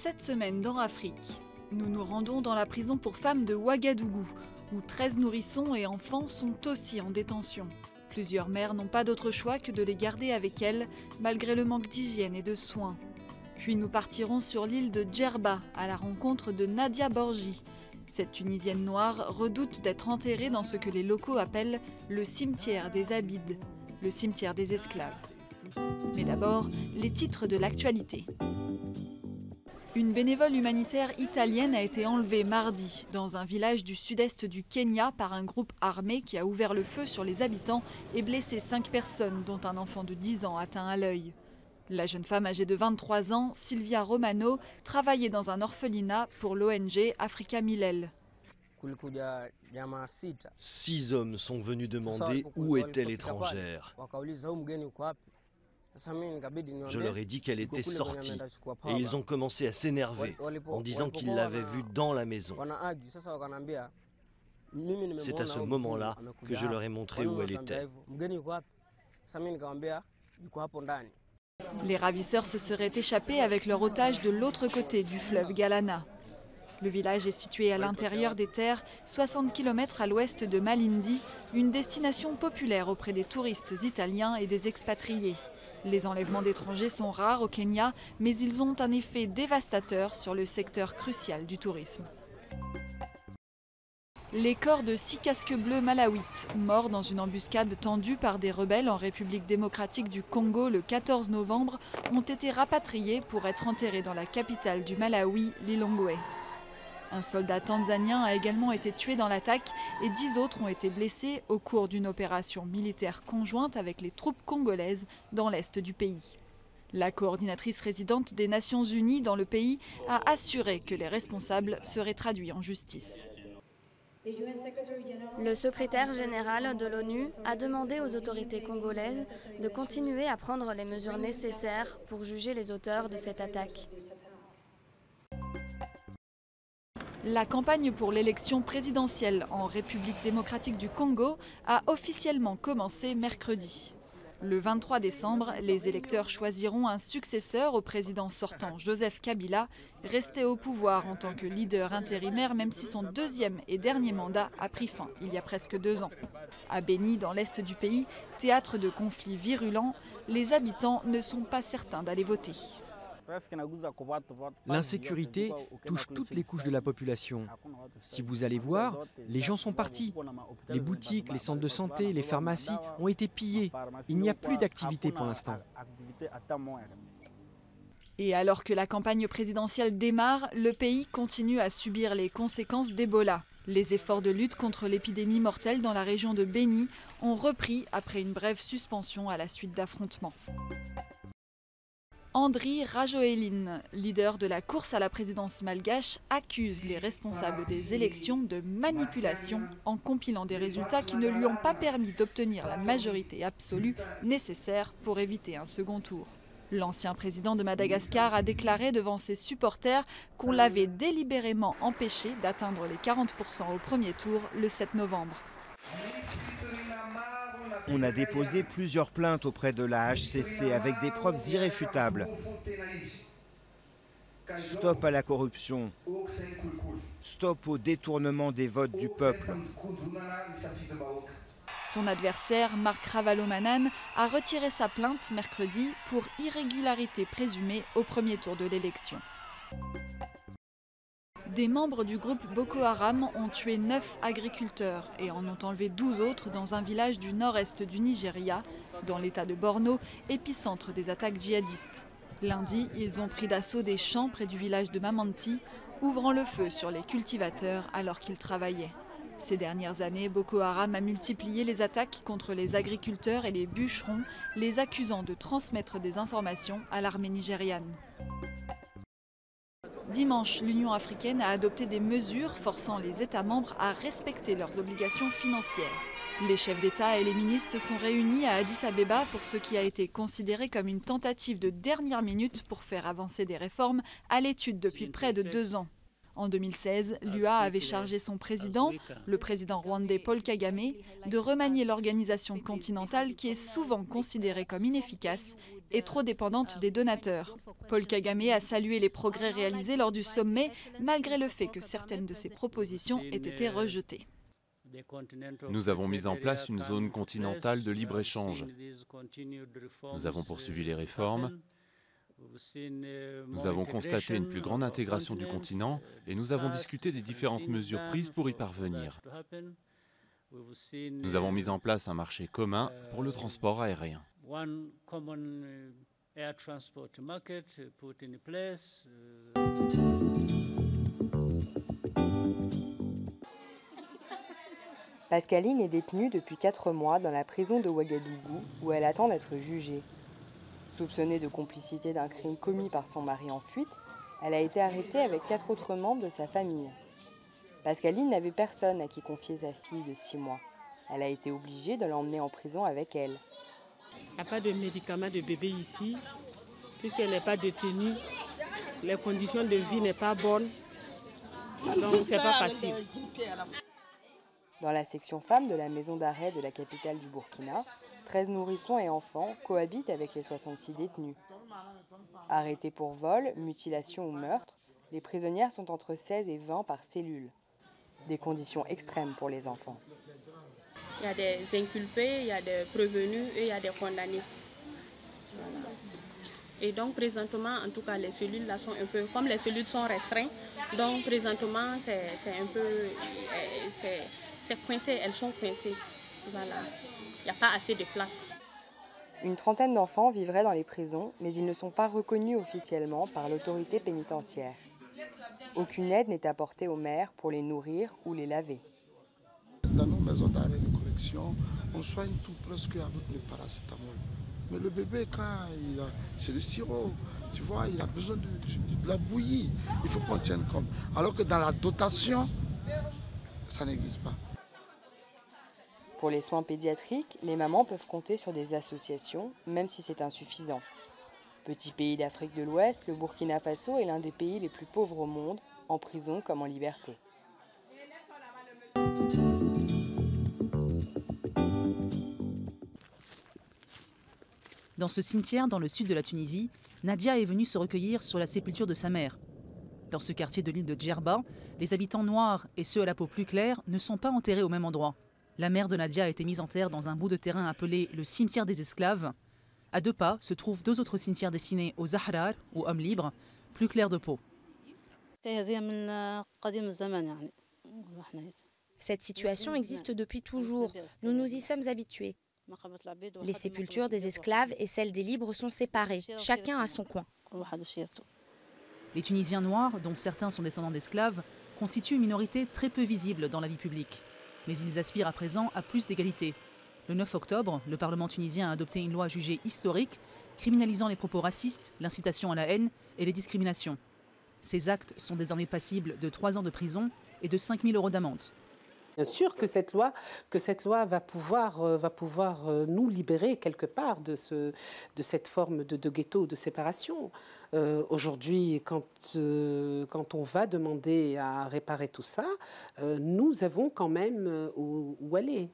Cette semaine dans Afrique, nous nous rendons dans la prison pour femmes de Ouagadougou, où 13 nourrissons et enfants sont aussi en détention. Plusieurs mères n'ont pas d'autre choix que de les garder avec elles, malgré le manque d'hygiène et de soins. Puis nous partirons sur l'île de Djerba, à la rencontre de Nadia Borgi. Cette Tunisienne noire redoute d'être enterrée dans ce que les locaux appellent le cimetière des Abides, le cimetière des esclaves. Mais d'abord, les titres de l'actualité. Une bénévole humanitaire italienne a été enlevée mardi dans un village du sud-est du Kenya par un groupe armé qui a ouvert le feu sur les habitants et blessé 5 personnes, dont un enfant de 10 ans atteint à l'œil. La jeune femme âgée de 23 ans, Silvia Romano, travaillait dans un orphelinat pour l'ONG Africa Millel. 6 hommes sont venus demander où était l'étrangère. Je leur ai dit qu'elle était sortie et ils ont commencé à s'énerver en disant qu'ils l'avaient vue dans la maison. C'est à ce moment-là que je leur ai montré où elle était. Les ravisseurs se seraient échappés avec leur otage de l'autre côté du fleuve Galana. Le village est situé à l'intérieur des terres, 60 km à l'ouest de Malindi, une destination populaire auprès des touristes italiens et des expatriés. Les enlèvements d'étrangers sont rares au Kenya, mais ils ont un effet dévastateur sur le secteur crucial du tourisme. Les corps de 6 casques bleus malawites, morts dans une embuscade tendue par des rebelles en République démocratique du Congo le 14 novembre, ont été rapatriés pour être enterrés dans la capitale du Malawi, Lilongwe. Un soldat tanzanien a également été tué dans l'attaque et 10 autres ont été blessés au cours d'une opération militaire conjointe avec les troupes congolaises dans l'est du pays. La coordinatrice résidente des Nations Unies dans le pays a assuré que les responsables seraient traduits en justice. Le secrétaire général de l'ONU a demandé aux autorités congolaises de continuer à prendre les mesures nécessaires pour juger les auteurs de cette attaque. La campagne pour l'élection présidentielle en République démocratique du Congo a officiellement commencé mercredi. Le 23 décembre, les électeurs choisiront un successeur au président sortant Joseph Kabila, resté au pouvoir en tant que leader intérimaire même si son deuxième et dernier mandat a pris fin il y a presque 2 ans. À Beni, dans l'est du pays, théâtre de conflits virulents, les habitants ne sont pas certains d'aller voter. L'insécurité touche toutes les couches de la population. Si vous allez voir, les gens sont partis. Les boutiques, les centres de santé, les pharmacies ont été pillés. Il n'y a plus d'activité pour l'instant. Et alors que la campagne présidentielle démarre, le pays continue à subir les conséquences d'Ebola. Les efforts de lutte contre l'épidémie mortelle dans la région de Beni ont repris après une brève suspension à la suite d'affrontements. Andry Rajoelina, leader de la course à la présidence malgache, accuse les responsables des élections de manipulation en compilant des résultats qui ne lui ont pas permis d'obtenir la majorité absolue nécessaire pour éviter un second tour. L'ancien président de Madagascar a déclaré devant ses supporters qu'on l'avait délibérément empêché d'atteindre les 40% au premier tour le 7 novembre. On a déposé plusieurs plaintes auprès de la HCC avec des preuves irréfutables. Stop à la corruption. Stop au détournement des votes du peuple. Son adversaire, Marc Ravalomanane, a retiré sa plainte mercredi pour irrégularité présumée au premier tour de l'élection. Des membres du groupe Boko Haram ont tué 9 agriculteurs et en ont enlevé 12 autres dans un village du nord-est du Nigeria, dans l'état de Borno, épicentre des attaques djihadistes. Lundi, ils ont pris d'assaut des champs près du village de Mamanti, ouvrant le feu sur les cultivateurs alors qu'ils travaillaient. Ces dernières années, Boko Haram a multiplié les attaques contre les agriculteurs et les bûcherons, les accusant de transmettre des informations à l'armée nigériane. Dimanche, l'Union africaine a adopté des mesures forçant les États membres à respecter leurs obligations financières. Les chefs d'État et les ministres se sont réunis à Addis Abeba pour ce qui a été considéré comme une tentative de dernière minute pour faire avancer des réformes à l'étude depuis près de 2 ans. En 2016, l'UA avait chargé son président, le président rwandais Paul Kagame, de remanier l'organisation continentale qui est souvent considérée comme inefficace et trop dépendante des donateurs. Paul Kagame a salué les progrès réalisés lors du sommet, malgré le fait que certaines de ses propositions aient été rejetées. Nous avons mis en place une zone continentale de libre-échange. Nous avons poursuivi les réformes. Nous avons constaté une plus grande intégration du continent et nous avons discuté des différentes mesures prises pour y parvenir. Nous avons mis en place un marché commun pour le transport aérien. Pascaline est détenue depuis 4 mois dans la prison de Ouagadougou où elle attend d'être jugée. Soupçonnée de complicité d'un crime commis par son mari en fuite, elle a été arrêtée avec 4 autres membres de sa famille. Pascaline n'avait personne à qui confier sa fille de 6 mois. Elle a été obligée de l'emmener en prison avec elle. Il n'y a pas de médicaments de bébé ici, puisqu'elle n'est pas détenue. Les conditions de vie n'est pas bonnes, donc c'est pas facile. Dans la section femmes de la maison d'arrêt de la capitale du Burkina, 13 nourrissons et enfants cohabitent avec les 66 détenus. Arrêtées pour vol, mutilation ou meurtre, les prisonnières sont entre 16 et 20 par cellule. Des conditions extrêmes pour les enfants. Il y a des inculpés, il y a des prévenus et il y a des condamnés. Voilà. Et donc présentement, en tout cas, les cellules là sont un peu, comme les cellules sont restreintes, donc présentement c'est un peu, c'est coincé, elles sont coincées. Voilà. Il n'y a pas assez de place. Une trentaine d'enfants vivraient dans les prisons, mais ils ne sont pas reconnus officiellement par l'autorité pénitentiaire. Aucune aide n'est apportée aux mères pour les nourrir ou les laver. Dans nos maisons d'arrêt de correction, on soigne tout presque avec le paracétamol. Mais le bébé, quand c'est le sirop, tu vois, il a besoin de la bouillie. Il faut qu'on tienne compte. Alors que dans la dotation, ça n'existe pas. Pour les soins pédiatriques, les mamans peuvent compter sur des associations, même si c'est insuffisant. Petit pays d'Afrique de l'Ouest, le Burkina Faso est l'un des pays les plus pauvres au monde, en prison comme en liberté. Dans ce cimetière dans le sud de la Tunisie, Nadia est venue se recueillir sur la sépulture de sa mère. Dans ce quartier de l'île de Djerba, les habitants noirs et ceux à la peau plus claire ne sont pas enterrés au même endroit. La mère de Nadia a été mise en terre dans un bout de terrain appelé le cimetière des esclaves. À 2 pas se trouvent 2 autres cimetières destinés aux Zahrar, ou hommes libres, plus clairs de peau. Cette situation existe depuis toujours. Nous nous y sommes habitués. Les sépultures des esclaves et celles des libres sont séparées. Chacun a son coin. Les Tunisiens noirs, dont certains sont descendants d'esclaves, constituent une minorité très peu visible dans la vie publique. Mais ils aspirent à présent à plus d'égalité. Le 9 octobre, le Parlement tunisien a adopté une loi jugée historique, criminalisant les propos racistes, l'incitation à la haine et les discriminations. Ces actes sont désormais passibles de 3 ans de prison et de 5 000 € d'amende. Bien sûr que cette loi va pouvoir nous libérer quelque part de cette forme de ghetto, de séparation. Aujourd'hui, quand on va demander à réparer tout ça, nous avons quand même où aller.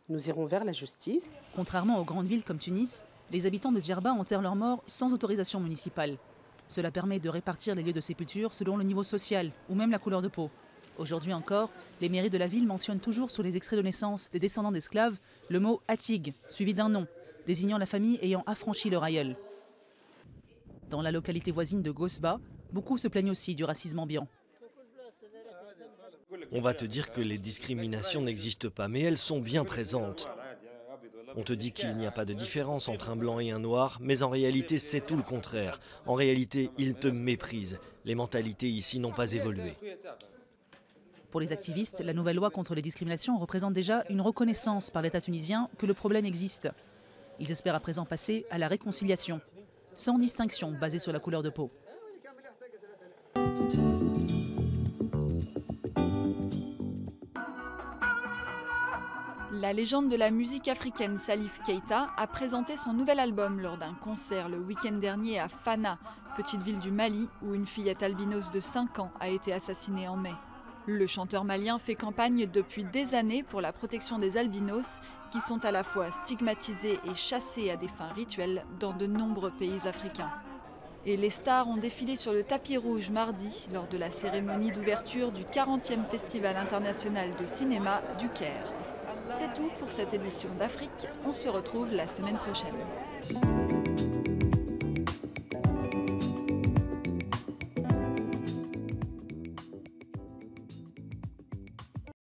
Nous irons vers la justice. Contrairement aux grandes villes comme Tunis, les habitants de Djerba enterrent leurs morts sans autorisation municipale. Cela permet de répartir les lieux de sépulture selon le niveau social ou même la couleur de peau. Aujourd'hui encore, les mairies de la ville mentionnent toujours sur les extraits de naissance des descendants d'esclaves le mot Atig, suivi d'un nom, désignant la famille ayant affranchi leur aïeul. Dans la localité voisine de Gosba, beaucoup se plaignent aussi du racisme ambiant. On va te dire que les discriminations n'existent pas, mais elles sont bien présentes. On te dit qu'il n'y a pas de différence entre un blanc et un noir, mais en réalité c'est tout le contraire. En réalité, ils te méprisent. Les mentalités ici n'ont pas évolué. Pour les activistes, la nouvelle loi contre les discriminations représente déjà une reconnaissance par l'État tunisien que le problème existe. Ils espèrent à présent passer à la réconciliation, sans distinction basée sur la couleur de peau. La légende de la musique africaine Salif Keita a présenté son nouvel album lors d'un concert le week-end dernier à Fana, petite ville du Mali où une fillette albinos de 5 ans a été assassinée en mai. Le chanteur malien fait campagne depuis des années pour la protection des albinos qui sont à la fois stigmatisés et chassés à des fins rituelles dans de nombreux pays africains. Et les stars ont défilé sur le tapis rouge mardi lors de la cérémonie d'ouverture du 40e Festival international de cinéma du Caire. C'est tout pour cette édition d'Afrique. On se retrouve la semaine prochaine.